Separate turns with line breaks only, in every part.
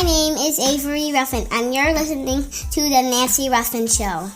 My name is Avery Ruffin, and you're listening to The Nancy Ruffin Show.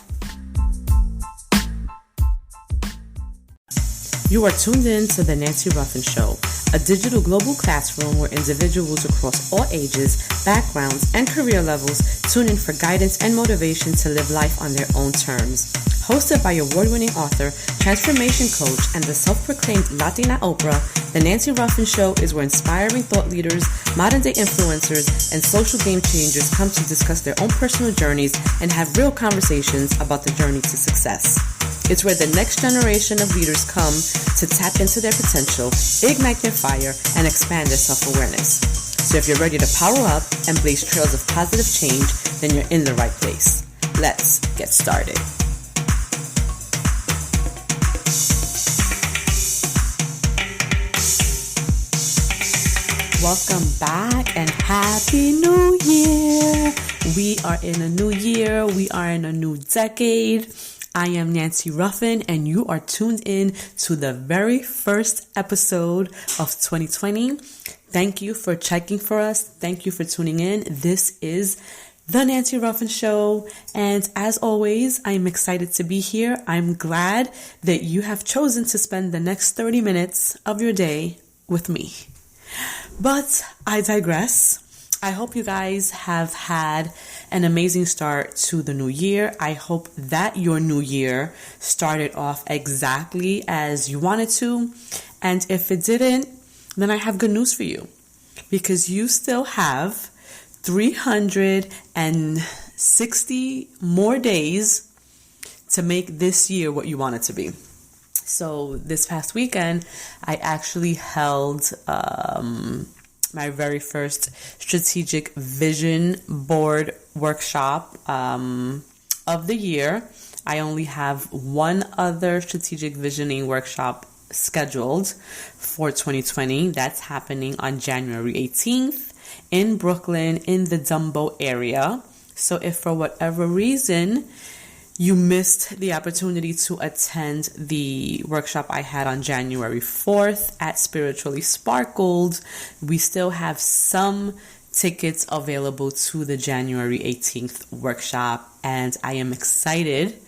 You are tuned in to The Nancy Ruffin Show, a digital global classroom where individuals across all ages, backgrounds, and career levels tune in for guidance and motivation to live life on their own terms. Hosted by award-winning author, transformation coach, and the self-proclaimed Latina Oprah, The Nancy Ruffin Show is where inspiring thought leaders, modern-day influencers, and social game changers come to discuss their own personal journeys and have real conversations about the journey to success. It's where the next generation of leaders come to tap into their potential, ignite their fire, and expand their self-awareness. So if you're ready to power up and blaze trails of positive change, then you're in the right place. Let's get started. Welcome back and Happy New Year! We are in a new year. We are in a new decade. I am Nancy Ruffin, and you are tuned in to the very first episode of 2020. Thank you for checking for us. Thank you for tuning in. This is The Nancy Ruffin Show, and as always, I'm excited to be here. I'm glad that you have chosen to spend the next 30 minutes of your day with me. But I digress. I hope you guys have had an amazing start to the new year. I hope that your new year started off exactly as you wanted to. And if it didn't, then I have good news for you, because you still have 360 more days to make this year what you want it to be. So this past weekend, I actually held my very first strategic vision board workshop of the year. I only have one other strategic visioning workshop scheduled for 2020. That's happening on January 18th in Brooklyn in the Dumbo area. So if for whatever reason you missed the opportunity to attend the workshop I had on January 4th at Spiritually Sparkled, we still have some tickets available to the January 18th workshop, and I am excited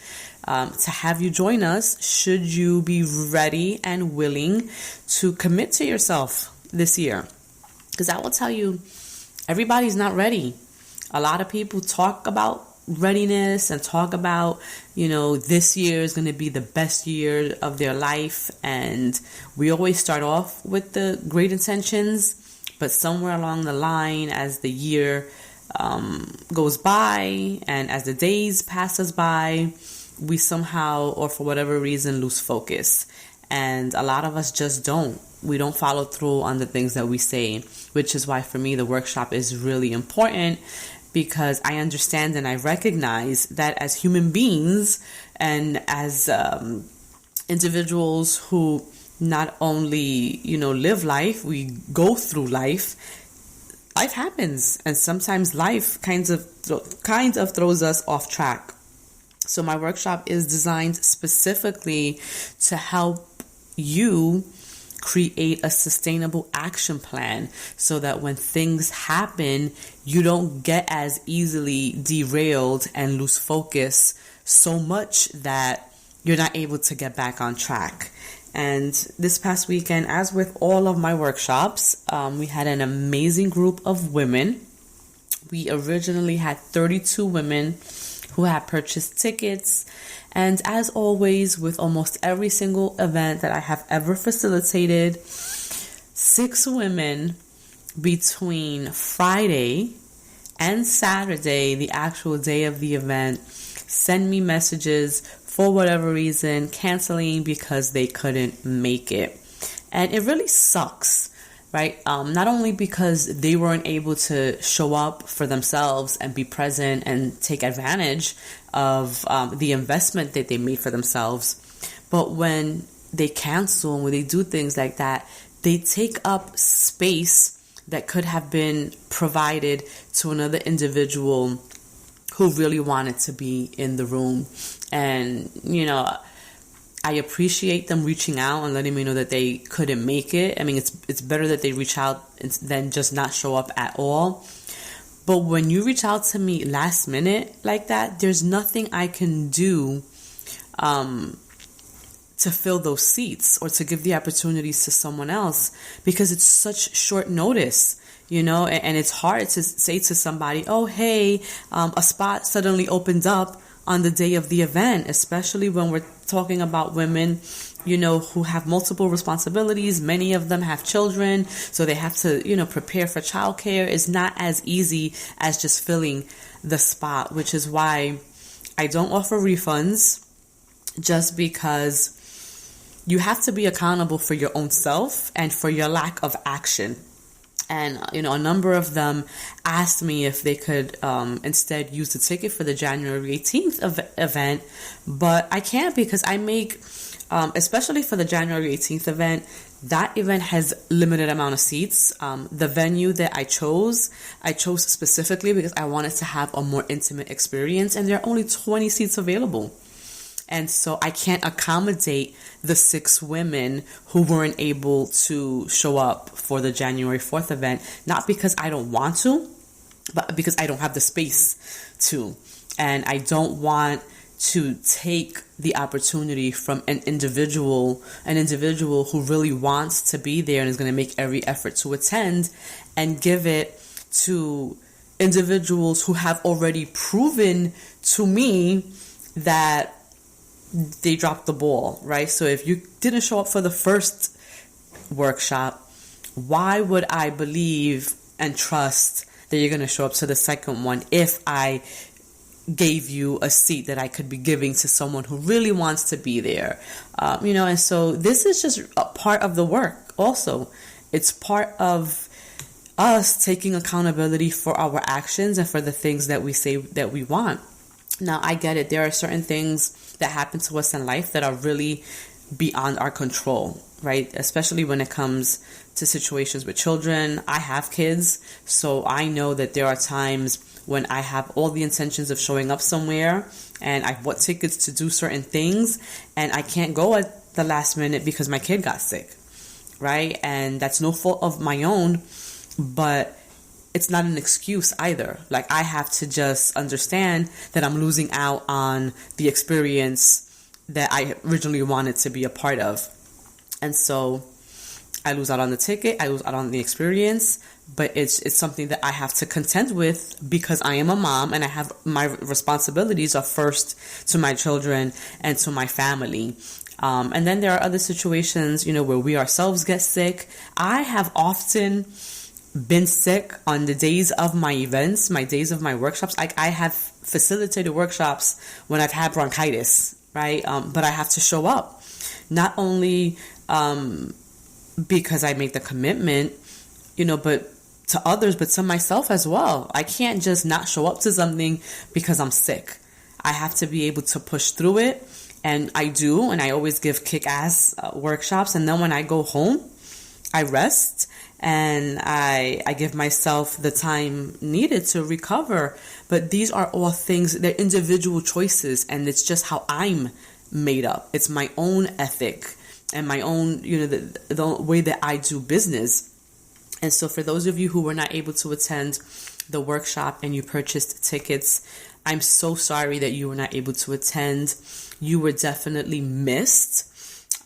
to have you join us should you be ready and willing to commit to yourself this year. Because I will tell you, everybody's not ready. A lot of people talk about readiness and talk about, this year is going to be the best year of their life. And we always start off with the great intentions, but somewhere along the line, as the year goes by and as the days pass us by, we somehow, or for whatever reason, lose focus. And a lot of us just don't. We don't follow through on the things that we say, which is why for me the workshop is really important. Because I understand and I recognize that as human beings and as individuals who not only, live life, we go through life. Life happens, and sometimes life kind of throws us off track. So my workshop is designed specifically to help you create a sustainable action plan so that when things happen, you don't get as easily derailed and lose focus so much that you're not able to get back on track. And this past weekend, as with all of my workshops, we had an amazing group of women. We originally had 32 women who had purchased tickets. And as always, with almost every single event that I have ever facilitated, 6 women between Friday and Saturday, the actual day of the event, send me messages for whatever reason, canceling because they couldn't make it. And it really sucks, right? Not only because they weren't able to show up for themselves and be present and take advantage of the investment that they made for themselves, but when they cancel and when they do things like that, they take up space that could have been provided to another individual who really wanted to be in the room. And, I appreciate them reaching out and letting me know that they couldn't make it. I mean, it's better that they reach out than just not show up at all. But when you reach out to me last minute like that, there's nothing I can do to fill those seats or to give the opportunities to someone else, because it's such short notice, and it's hard to say to somebody, oh, hey, a spot suddenly opened up on the day of the event, especially when we're talking about women, who have multiple responsibilities. Many of them have children, so they have to, prepare for childcare. It's not as easy as just filling the spot, which is why I don't offer refunds, just because you have to be accountable for your own self and for your lack of action. And, a number of them asked me if they could instead use the ticket for the January 18th event. But I can't, because I make, especially for the January 18th event, that event has limited amount of seats. The venue that I chose specifically because I wanted to have a more intimate experience. And there are only 20 seats available. And so I can't accommodate the 6 women who weren't able to show up for the January 4th event, not because I don't want to, but because I don't have the space to. And I don't want to take the opportunity from an individual who really wants to be there and is going to make every effort to attend, and give it to individuals who have already proven to me that they dropped the ball, right? So if you didn't show up for the first workshop, why would I believe and trust that you're going to show up to the second one if I gave you a seat that I could be giving to someone who really wants to be there? And so this is just a part of the work also. It's part of us taking accountability for our actions and for the things that we say that we want. Now, I get it. There are certain things that happen to us in life that are really beyond our control, right? Especially when it comes to situations with children. I have kids, so I know that there are times when I have all the intentions of showing up somewhere and I bought tickets to do certain things and I can't go at the last minute because my kid got sick, right? And that's no fault of my own, but it's not an excuse either. Like, I have to just understand that I'm losing out on the experience that I originally wanted to be a part of. And so I lose out on the ticket, I lose out on the experience, but it's something that I have to contend with because I am a mom and I have my responsibilities are first to my children and to my family. And then there are other situations, where we ourselves get sick. I have often been sick on the days of my events, my days of my workshops. I have facilitated workshops when I've had bronchitis, right? But I have to show up, not only because I make the commitment, but to others, but to myself as well. I can't just not show up to something because I'm sick. I have to be able to push through it, and I do, and I always give kick-ass workshops, and then when I go home, I rest, and I give myself the time needed to recover. But these are all things, they're individual choices, and it's just how I'm made up. It's my own ethic and my own, the way that I do business. And so for those of you who were not able to attend the workshop and you purchased tickets, I'm so sorry that you were not able to attend. You were definitely missed.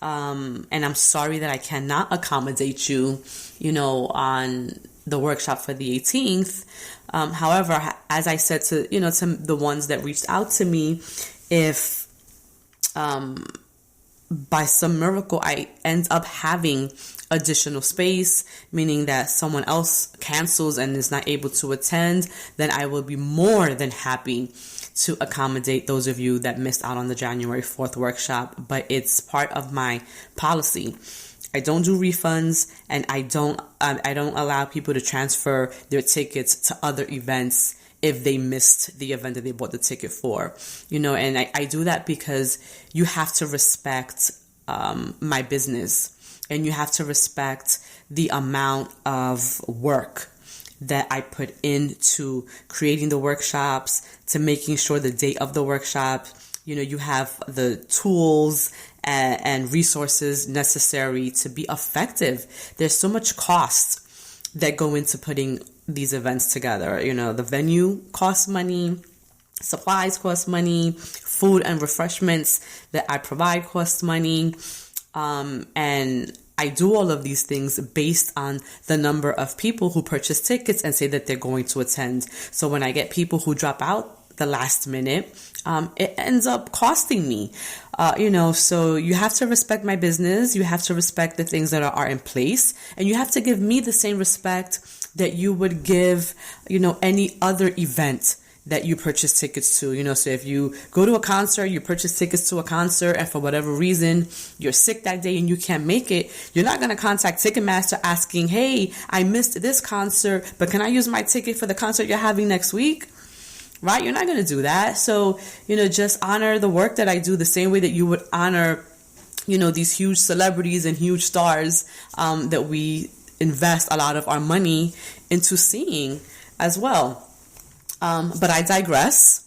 And I'm sorry that I cannot accommodate you, on the workshop for the 18th. However, as I said to the ones that reached out to me, if by some miracle I end up having additional space, meaning that someone else cancels and is not able to attend, then I will be more than happy to accommodate those of you that missed out on the January 4th workshop. But it's part of my policy. I don't do refunds, and I don't allow people to transfer their tickets to other events if they missed the event that they bought the ticket for, and I do that because you have to respect my business, and you have to respect the amount of work that I put into creating the workshops, to making sure the day of the workshop, you have the tools and resources necessary to be effective. There's so much cost that go into putting these events together. The venue costs money, supplies cost money, food and refreshments that I provide costs money. And I do all of these things based on the number of people who purchase tickets and say that they're going to attend. So when I get people who drop out the last minute, it ends up costing me, so you have to respect my business. You have to respect the things that are in place, and you have to give me the same respect that you would give, any other event that you purchase tickets to. So if you go to a concert, you purchase tickets to a concert, and for whatever reason, you're sick that day and you can't make it, you're not going to contact Ticketmaster asking, hey, I missed this concert, but can I use my ticket for the concert you're having next week? Right? You're not going to do that. So, just honor the work that I do the same way that you would honor, these huge celebrities and huge stars that we invest a lot of our money into seeing as well. But I digress.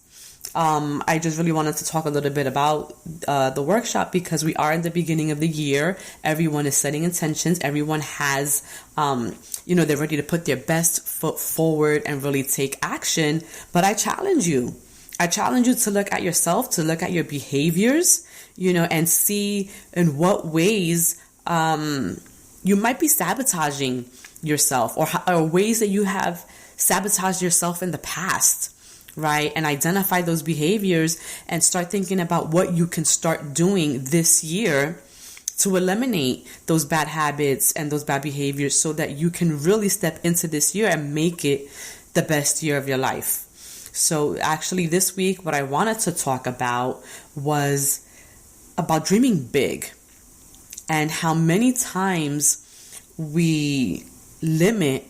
I just really wanted to talk a little bit about the workshop because we are in the beginning of the year. Everyone is setting intentions. Everyone has, they're ready to put their best foot forward and really take action. But I challenge you. To look at yourself, to look at your behaviors, and see in what ways you might be sabotaging yourself or ways that you have sabotaged yourself in the past. Right? And identify those behaviors and start thinking about what you can start doing this year to eliminate those bad habits and those bad behaviors so that you can really step into this year and make it the best year of your life. So actually this week, what I wanted to talk about was about dreaming big and how many times we limit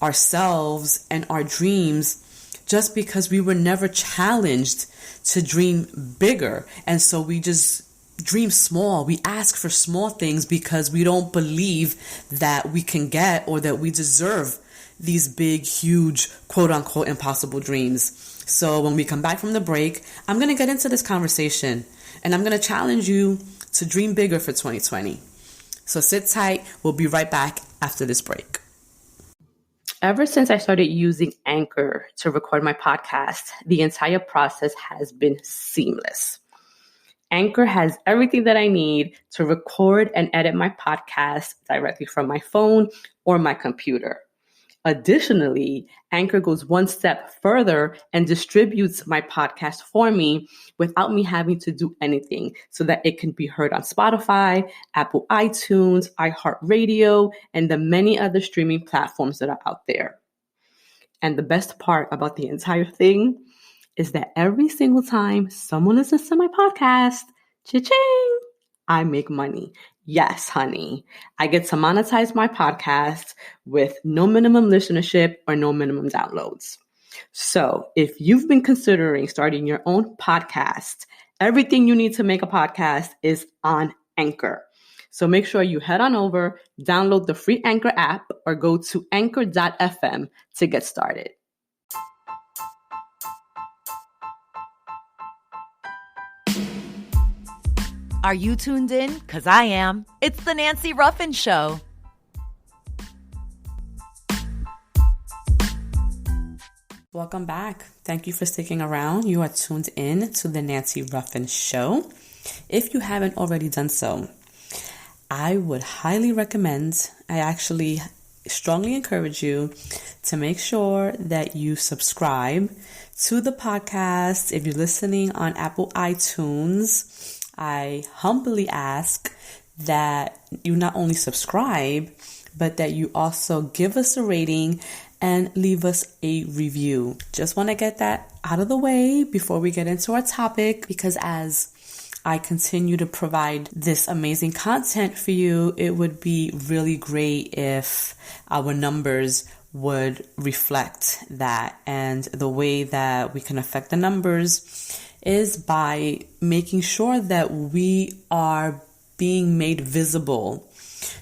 ourselves and our dreams just because we were never challenged to dream bigger. And so we just dream small. We ask for small things because we don't believe that we can get or that we deserve these big, huge, quote unquote, impossible dreams. So when we come back from the break, I'm going to get into this conversation and I'm going to challenge you to dream bigger for 2020. So sit tight. We'll be right back after this break. Ever since I started using Anchor to record my podcast, the entire process has been seamless. Anchor has everything that I need to record and edit my podcast directly from my phone or my computer. Additionally, Anchor goes one step further and distributes my podcast for me without me having to do anything so that it can be heard on Spotify, Apple iTunes, iHeartRadio, and the many other streaming platforms that are out there. And the best part about the entire thing is that every single time someone listens to my podcast, cha-ching, I make money. Yes, honey. I get to monetize my podcast with no minimum listenership or no minimum downloads. So if you've been considering starting your own podcast, everything you need to make a podcast is on Anchor. So make sure you head on over, download the free Anchor app, or go to anchor.fm to get started.
Are you tuned in? Because I am. It's the Nancy Ruffin Show.
Welcome back. Thank you for sticking around. You are tuned in to the Nancy Ruffin Show. If you haven't already done so, I would highly recommend, I actually strongly encourage you to make sure that you subscribe to the podcast. If you're listening on Apple iTunes, I humbly ask that you not only subscribe, but that you also give us a rating and leave us a review. Just want to get that out of the way before we get into our topic, because as I continue to provide this amazing content for you, it would be really great if our numbers would reflect that. And the way that we can affect the numbers is by making sure that we are being made visible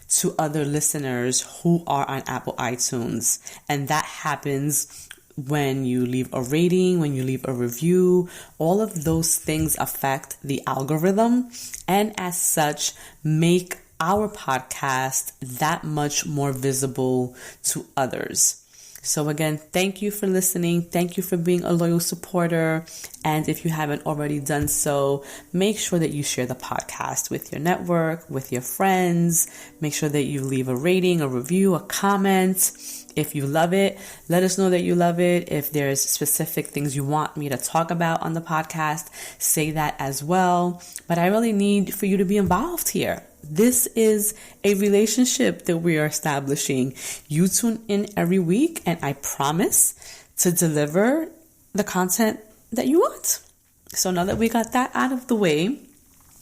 to other listeners who are on Apple iTunes. And that happens when you leave a rating, when you leave a review. All of those things affect the algorithm and as such make our podcast that much more visible to others. So again, thank you for listening. Thank you for being a loyal supporter. And if you haven't already done so, make sure that you share the podcast with your network, with your friends. Make sure that you leave a rating, a review, a comment. If you love it, let us know that you love it. If there's specific things you want me to talk about on the podcast, say that as well. But I really need for you to be involved here. This is a relationship that we are establishing. You tune in every week, and I promise to deliver the content that you want. So now that we got that out of the way,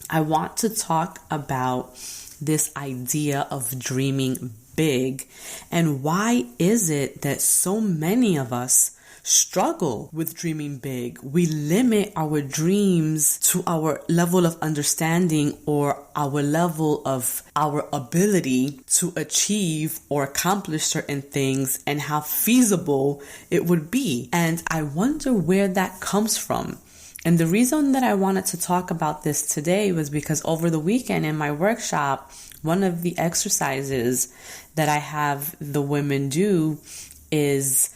I want to talk about this idea of dreaming big, and why is it that so many of us struggle with dreaming big? We limit our dreams to our level of understanding or our level of our ability to achieve or accomplish certain things and how feasible it would be. And I wonder where that comes from. And the reason that I wanted to talk about this today was because over the weekend in my workshop, one of the exercises that I have the women do is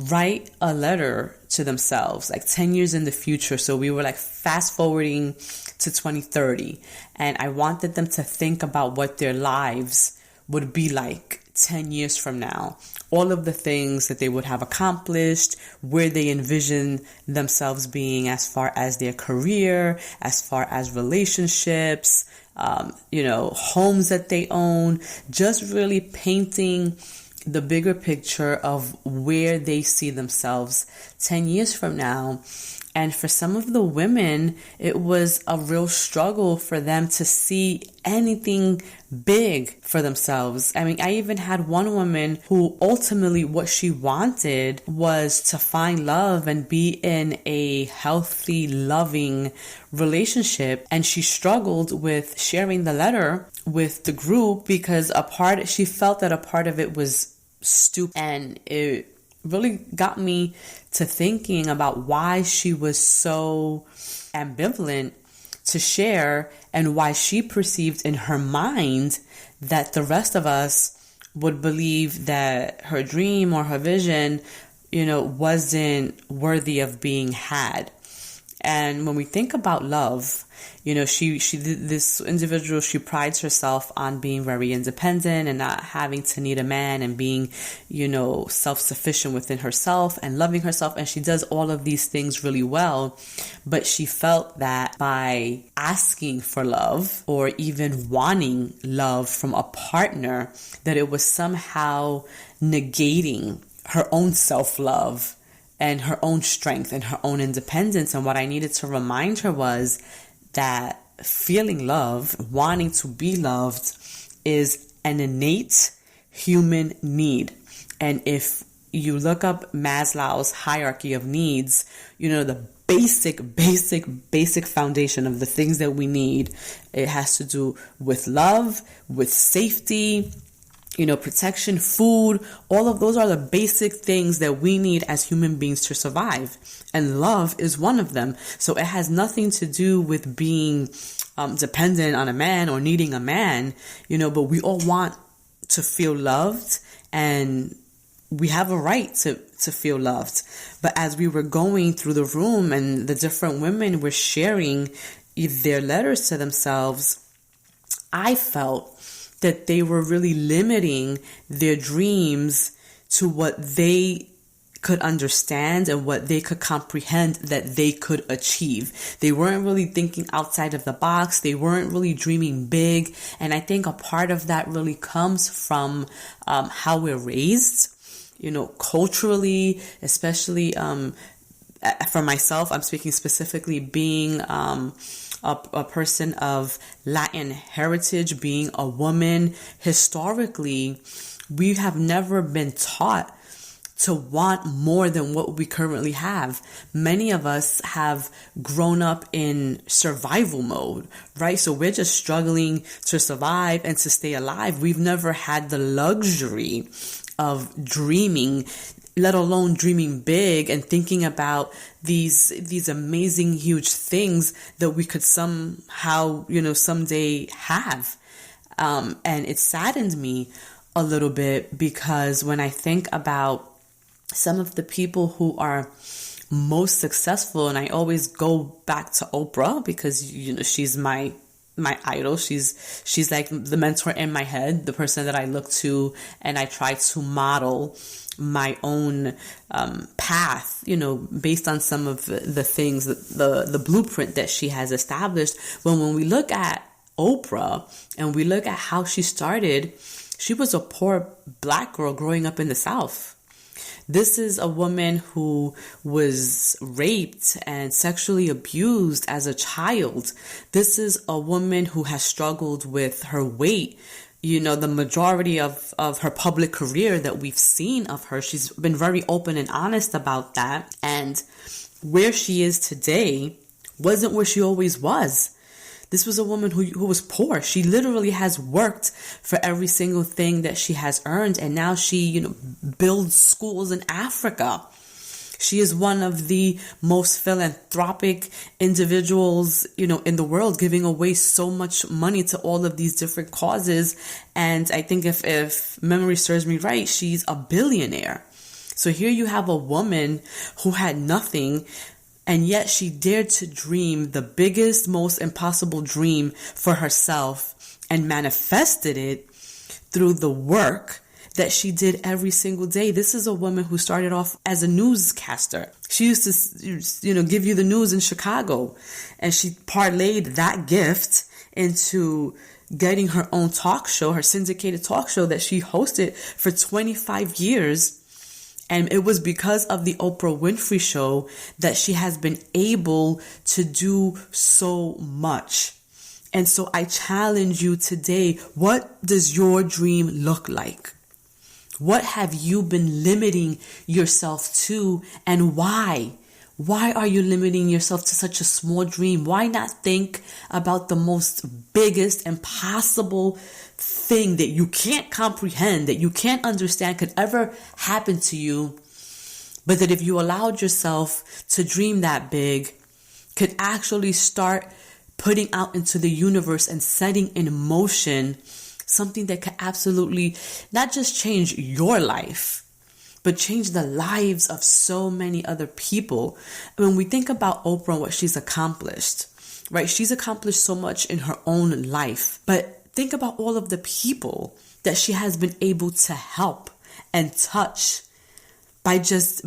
write a letter to themselves, like 10 years in the future. So we were like fast forwarding to 2030. And I wanted them to think about what their lives would be like 10 years from now. All of the things that they would have accomplished, where they envision themselves being as far as their career, as far as relationships, homes that they own, just really painting the bigger picture of where they see themselves 10 years from now. And for some of the women, it was a real struggle for them to see anything big for themselves. I mean, I even had one woman who ultimately what she wanted was to find love and be in a healthy, loving relationship. And she struggled with sharing the letter with the group because she felt that a part of it was stupid. And it really got me to thinking about why she was so ambivalent to share and why she perceived in her mind that the rest of us would believe that her dream or her vision, wasn't worthy of being had. And when we think about love, this individual, she prides herself on being very independent and not having to need a man and being, self-sufficient within herself and loving herself. And she does all of these things really well. But she felt that by asking for love or even wanting love from a partner, that it was somehow negating her own self-love and her own strength and her own independence. And what I needed to remind her was that feeling love, wanting to be loved, is an innate human need. And if you look up Maslow's hierarchy of needs, the basic foundation of the things that we need, it has to do with love, with safety, protection, food. All of those are the basic things that we need as human beings to survive. And love is one of them. So it has nothing to do with being dependent on a man or needing a man, but we all want to feel loved, and we have a right to feel loved. But as we were going through the room and the different women were sharing their letters to themselves, I felt that they were really limiting their dreams to what they could understand and what they could comprehend that they could achieve. They weren't really thinking outside of the box. They weren't really dreaming big. And I think a part of that really comes from how we're raised, culturally, especially for myself. I'm speaking specifically being a person of Latin heritage, being a woman. Historically, we have never been taught to want more than what we currently have. Many of us have grown up in survival mode, right? So we're just struggling to survive and to stay alive. We've never had the luxury of dreaming, let alone dreaming big and thinking about these amazing, huge things that we could somehow, someday have. And it saddened me a little bit because when I think about some of the people who are most successful, and I always go back to Oprah because, she's my idol. She's like the mentor in my head, the person that I look to, and I try to model my own path, based on some of the things, the blueprint that she has established. When we look at Oprah and we look at how she started, she was a poor Black girl growing up in the South. This is a woman who was raped and sexually abused as a child. This is a woman who has struggled with her weight. The majority of her public career that we've seen of her, she's been very open and honest about that. And where she is today wasn't where she always was. This was a woman who was poor. She literally has worked for every single thing that she has earned. And now she, builds schools in Africa. She is one of the most philanthropic individuals, in the world, giving away so much money to all of these different causes. And I think if memory serves me right, she's a billionaire. So here you have a woman who had nothing, and yet she dared to dream the biggest, most impossible dream for herself and manifested it through the work that she did every single day. This is a woman who started off as a newscaster. She used to, give you the news in Chicago, and she parlayed that gift into getting her own talk show, her syndicated talk show that she hosted for 25 years. And it was because of the Oprah Winfrey Show that she has been able to do so much. And so I challenge you today, what does your dream look like? What have you been limiting yourself to, and why? Why are you limiting yourself to such a small dream? Why not think about the most biggest impossible thing that you can't comprehend, that you can't understand could ever happen to you, but that if you allowed yourself to dream that big, could actually start putting out into the universe and setting in motion something that could absolutely not just change your life, but change the lives of so many other people. When we think about Oprah and what she's accomplished, right? She's accomplished so much in her own life, but think about all of the people that she has been able to help and touch by just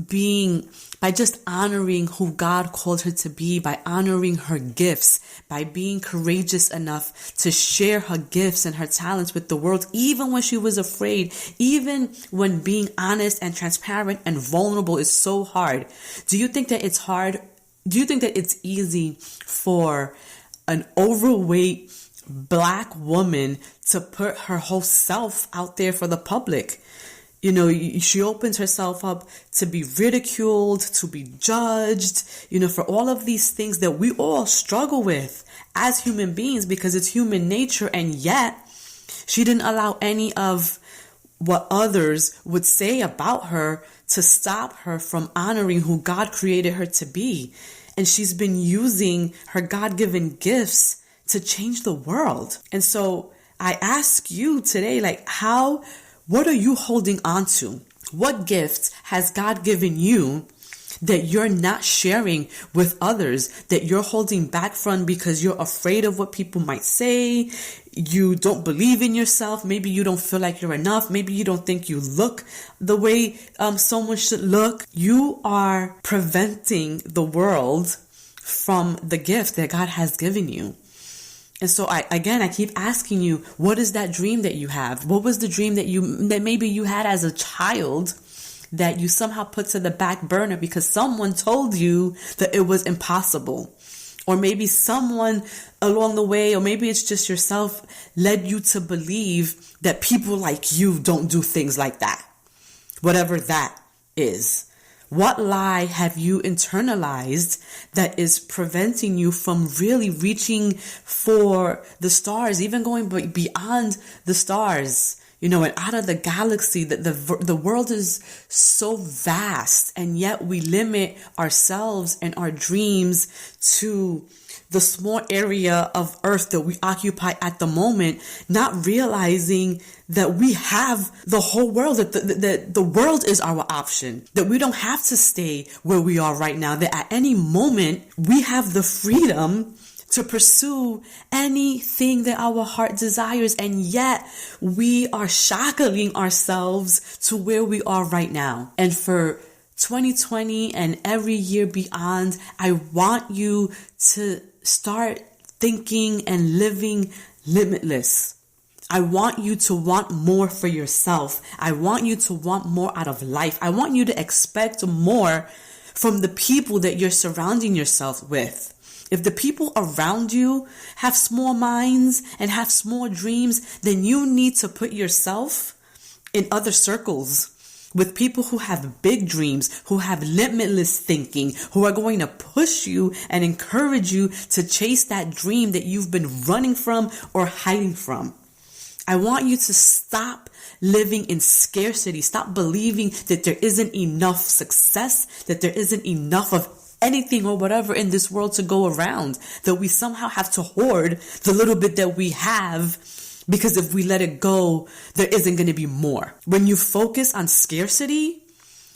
honoring who God called her to be, by honoring her gifts, by being courageous enough to share her gifts and her talents with the world, even when she was afraid, even when being honest and transparent and vulnerable is so hard. Do you think that it's hard? Do you think that it's easy for an overweight Black woman to put her whole self out there for the public? She opens herself up to be ridiculed, to be judged, for all of these things that we all struggle with as human beings because it's human nature. And yet she didn't allow any of what others would say about her to stop her from honoring who God created her to be. And she's been using her God-given gifts to change the world. And so I ask you today, what are you holding on to? What gift has God given you that you're not sharing with others, that you're holding back from because you're afraid of what people might say? You don't believe in yourself. Maybe you don't feel like you're enough. Maybe you don't think you look the way someone should look. You are preventing the world from the gift that God has given you. And so I keep asking you, what is that dream that you have? What was the dream that maybe you had as a child that you somehow put to the back burner because someone told you that it was impossible? Or maybe someone along the way, or maybe it's just yourself, led you to believe that people like you don't do things like that. Whatever that is. What lie have you internalized that is preventing you from really reaching for the stars, even going beyond the stars, and out of the galaxy? That the world is so vast, and yet we limit ourselves and our dreams to the small area of earth that we occupy at the moment, not realizing that we have the whole world, that the world is our option, that we don't have to stay where we are right now, that at any moment we have the freedom to pursue anything that our heart desires. And yet we are shackling ourselves to where we are right now. And for 2020 and every year beyond, I want you to start thinking and living limitless. I want you to want more for yourself. I want you to want more out of life. I want you to expect more from the people that you're surrounding yourself with. If the people around you have small minds and have small dreams, then you need to put yourself in other circles with people who have big dreams, who have limitless thinking, who are going to push you and encourage you to chase that dream that you've been running from or hiding from. I want you to stop living in scarcity. Stop believing that there isn't enough success, that there isn't enough of anything or whatever in this world to go around, that we somehow have to hoard the little bit that we have, because if we let it go, there isn't going to be more. When you focus on scarcity,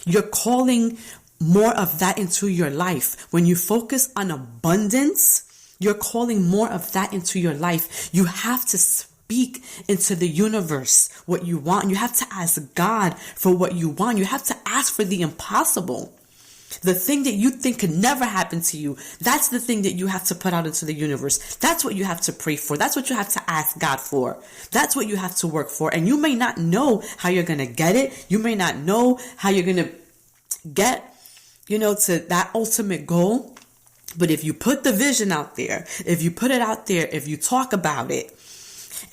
you're calling more of that into your life. When you focus on abundance, you're calling more of that into your life. You have to speak into the universe what you want. You have to ask God for what you want. You have to ask for the impossible. The thing that you think could never happen to you, that's the thing that you have to put out into the universe. That's what you have to pray for. That's what you have to ask God for. That's what you have to work for. And you may not know how you're going to get it. You may not know how you're going to get, to that ultimate goal. But if you put the vision out there, if you put it out there, if you talk about it,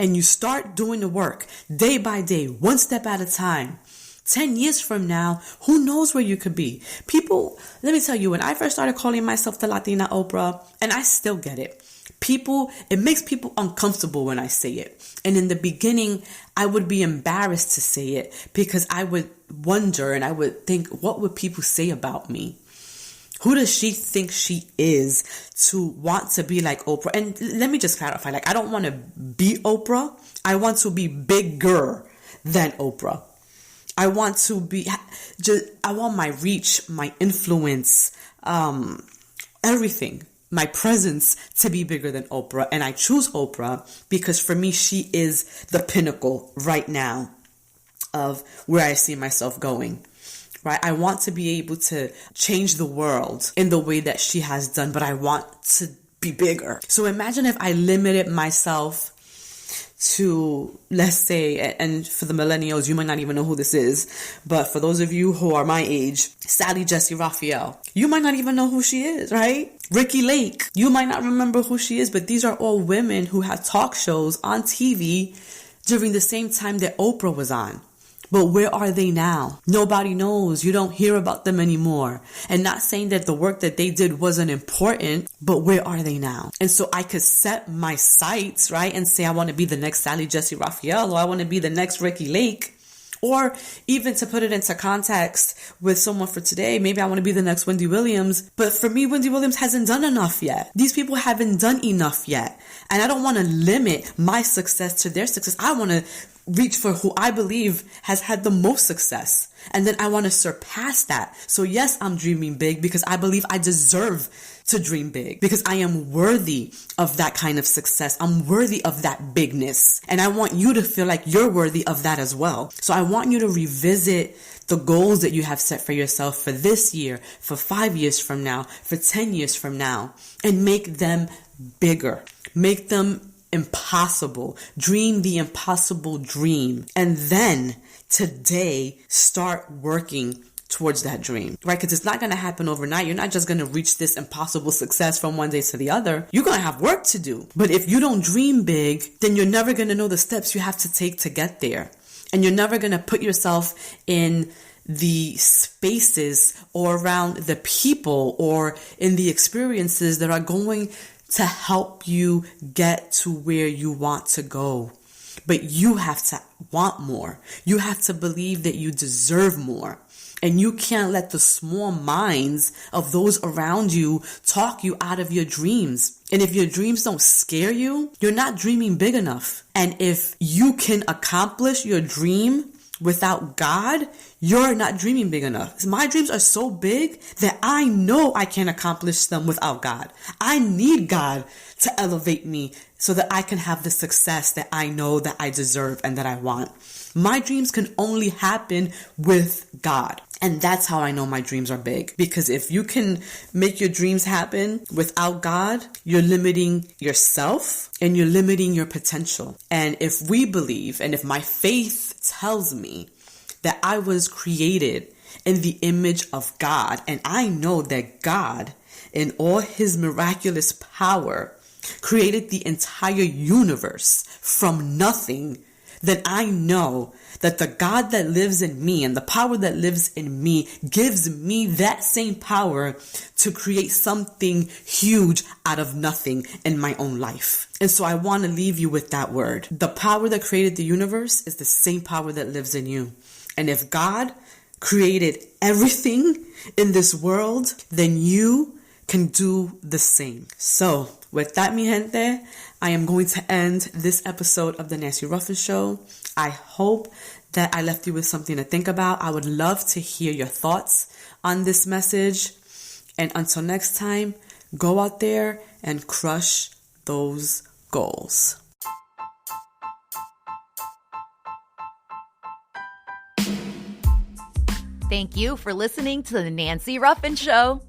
and you start doing the work day by day, one step at a time, 10 years from now, who knows where you could be? People, let me tell you, when I first started calling myself the Latina Oprah, and I still get it, it makes people uncomfortable when I say it. And in the beginning, I would be embarrassed to say it because I would wonder and I would think, what would people say about me? Who does she think she is to want to be like Oprah? And let me just clarify, I don't want to be Oprah. I want to be bigger than Oprah. I want my reach, my influence, everything, my presence to be bigger than Oprah. And I choose Oprah because for me, she is the pinnacle right now of where I see myself going. Right? I want to be able to change the world in the way that she has done, but I want to be bigger. So imagine if I limited myself to, let's say, and for the millennials, you might not even know who this is, but for those of you who are my age, Sally Jessy Raphael, you might not even know who she is, right? Ricky Lake, you might not remember who she is, but these are all women who had talk shows on TV during the same time that Oprah was on. But where are they now? Nobody knows. You don't hear about them anymore. And not saying that the work that they did wasn't important, but where are they now? And so I could set my sights, right? And say, I want to be the next Sally Jessy Raphael, or I want to be the next Ricky Lake. Or even to put it into context with someone for today, maybe I want to be the next Wendy Williams. But for me, Wendy Williams hasn't done enough yet. These people haven't done enough yet. And I don't want to limit my success to their success. I want to reach for who I believe has had the most success. And then I want to surpass that. So yes, I'm dreaming big because I believe I deserve to dream big, because I am worthy of that kind of success. I'm worthy of that bigness. And I want you to feel like you're worthy of that as well. So I want you to revisit the goals that you have set for yourself for this year, for 5 years from now, for 10 years from now, and make them bigger. Make them impossible. Dream the impossible dream. And then today, start working towards that dream, right? Because it's not going to happen overnight. You're not just going to reach this impossible success from one day to the other. You're going to have work to do. But if you don't dream big, then you're never going to know the steps you have to take to get there. And you're never going to put yourself in the spaces or around the people or in the experiences that are going to help you get to where you want to go. But you have to want more. You have to believe that you deserve more. And you can't let the small minds of those around you talk you out of your dreams. And if your dreams don't scare you, you're not dreaming big enough. And if you can accomplish your dream without God, you're not dreaming big enough. My dreams are so big that I know I can't accomplish them without God. I need God to elevate me so that I can have the success that I know that I deserve and that I want. My dreams can only happen with God. And that's how I know my dreams are big. Because if you can make your dreams happen without God, you're limiting yourself and you're limiting your potential. And if we believe, and if my faith tells me that I was created in the image of God, and I know that God, in all his miraculous power, created the entire universe from nothing, then I know that the God that lives in me and the power that lives in me gives me that same power to create something huge out of nothing in my own life. And so I want to leave you with that word. The power that created the universe is the same power that lives in you. And if God created everything in this world, then you can do the same. So with that, mi gente, I am going to end this episode of the Nancy Ruffin Show. I hope that I left you with something to think about. I would love to hear your thoughts on this message. And until next time, go out there and crush those goals.
Thank you for listening to the Nancy Ruffin Show.